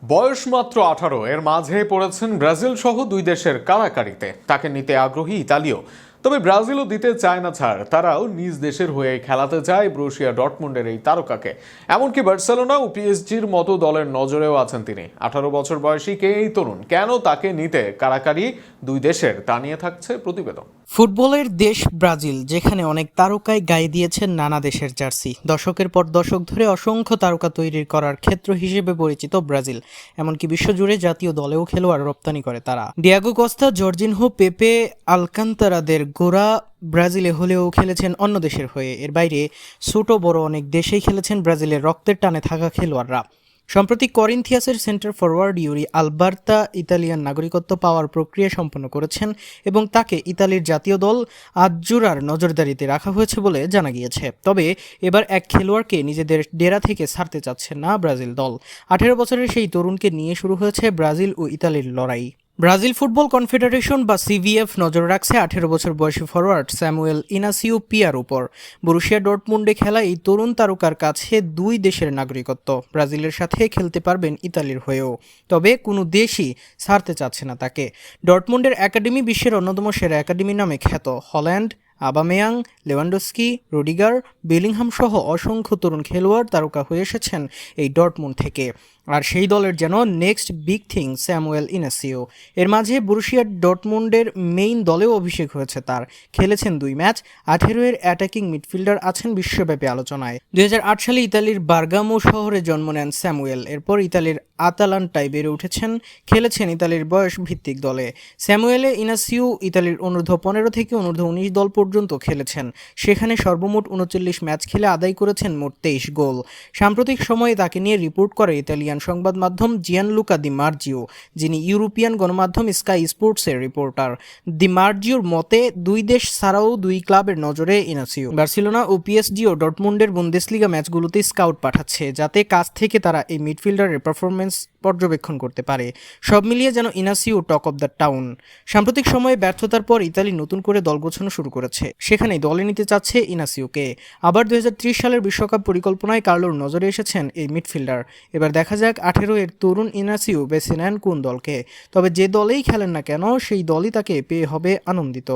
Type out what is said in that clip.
বয়স মাত্র 18, এর মাঝে পড়েছেন ব্রাজিল সহ দুই দেশের কাড়াকাড়িতে। তাকে নিতে আগ্রহী ইতালিও, তবে ব্রাজিলও দিতে চায় না ছাড়। তারাও নিজ দেশের হয়ে খেলাতে চায় ব্রুসিয়া ডর্টমুন্ডের এই তারকাকে। এমনকি বার্সেলোনা ও পিএসজির মতো দলের নজরেও আছেন তিনি। 18 বছর বয়সী কে এই তরুণ, কেন তাকে নিতে কাড়াকাড়ি দুই দেশের, তা নিয়ে থাকছে প্রতিবেদন। ফুটবলের দেশ ব্রাজিল, যেখানে অনেক তারকাই গায়ে দিয়েছেন নানা দেশের জার্সি। দশকের পর দশক ধরে অসংখ্য তারকা তৈরি করার ক্ষেত্র হিসেবে পরিচিত ব্রাজিল। এমনকি বিশ্বজুড়ে জাতীয় দলেও খেলোয়াড় রপ্তানি করে তারা। ডিয়াগো কস্তা, জর্জিনহো, পেপে, আলকান্তারাদের গোড়া ব্রাজিলে হলেও খেলেছেন অন্য দেশের হয়ে। এর বাইরে ছোট বড় অনেক দেশেই খেলেছেন ব্রাজিলের রক্তের টানে থাকা খেলোয়াড়রা। সম্প্রতি করিন্থিয়াসের সেন্টার ফরওয়ার্ড ইউরি আলবার্তা ইতালিয়ান নাগরিকত্ব পাওয়ার প্রক্রিয়া সম্পন্ন করেছেন এবং তাকে ইতালির জাতীয় দল আজ্জুরার নজরদারিতে রাখা হয়েছে বলে জানা গিয়েছে। তবে এবার এক খেলোয়াড়কে নিজেদের ডেরা থেকে ছাড়তে চাচ্ছে না ব্রাজিল দল। 18 বছরের সেই তরুণকে নিয়ে শুরু হয়েছে ব্রাজিল ও ইতালির লড়াই। ব্রাজিল ফুটবল কনফেডারেশন বা সিভিএফ নজর রাখছে 18 বছর বয়সী ফরওয়ার্ড স্যামুয়েল ইনাসিও পিয়ার উপর। বরুসিয়া ডর্টমুন্ডে খেলা এই তরুণ তারকার কাছে দুই দেশের নাগরিকত্ব। ব্রাজিলের সাথে খেলতে পারবেন ইতালির হয়েও, তবে কোনো দেশই ছাড়তে চাচ্ছে না তাকে। ডর্টমুন্ডের একাডেমি বিশ্বের অন্যতম সেরা একাডেমি নামে খ্যাত। হল্যান্ড, আবামেয়াং, লেভানডস্কি, রুডিগার, বেলিংহাম সহ অসংখ্য তরুণ খেলোয়াড় তারকা হয়ে এসেছেন এই ডর্টমুন্ড থেকে। আর সেই দলের যেন next big thing Samuel Inacio. এর মাঝে বরুসিয়া ডর্টমুন্ডের মেইন দলেও অভিষেক হয়েছে তার। খেলেছেন 2 ম্যাচ। 18 এর অ্যাটাকিং মিডফিল্ডার আছেন বিশ্বব্যাপী আলোচনায়। 2008 সালে ইতালির বার্গামো শহরে জন্ম নেন স্যামুয়েল। এরপর ইতালির আতালান্টায় বেড়ে উঠেছেন। খেলেছেন ইতালির বয়স ভিত্তিক দলে। স্যামুয়েলে ইনাসিও ইতালির অনূর্ধ্ব 15 থেকে অনূর্ধ্ব 19 দল পর্যন্ত খেলেছেন। সেখানে সর্বমোট 39 ম্যাচ খেলে আদায় করেছেন মোট 23 গোল। সাম্প্রতিক সময়ে তাকে নিয়ে রিপোর্ট করে ইতালিয়ান সংবাদ মাধ্যম জিয়ানলুকা দি মার্জিও, যিনি ইউরোপিয়ান গণমাধ্যম স্কাই স্পোর্টসের রিপোর্টার। দি মার্জিওর মতে, দুই দেশ ছাড়াও দুই ক্লাবের নজরে ইনাসিও। বার্সেলোনা ও পিএসজি ও ডর্টমুন্ডের বুন্দেসলিগা ম্যাচগুলোতে স্কাউট পাঠাচ্ছে, যাতে কাছ থেকে তারা এই মিডফিল্ডারের পারফরমেন্স পর্যবেক্ষণ করতে পারে। সব মিলিয়ে যেন Inacio talk of the town. সাম্প্রতিক সময়ে ব্যর্থতার পর ইতালি নতুন করে দল গোছানো শুরু করেছে। সেখানে দলে নিতে চাচ্ছে ইনাসিওকে। আবার 2030 সালের বিশ্বকাপ পরিকল্পনায় কার্লোর নজরে এসেছেন এই মিডফিল্ডার। এবার দেখা যাক 18 এর তরুণ ইনাসিও বেছে নেন কোন দলকে। তবে যে দলেই খেলেন না কেন, সেই দলই তাকে পেয়ে হবে আনন্দিত।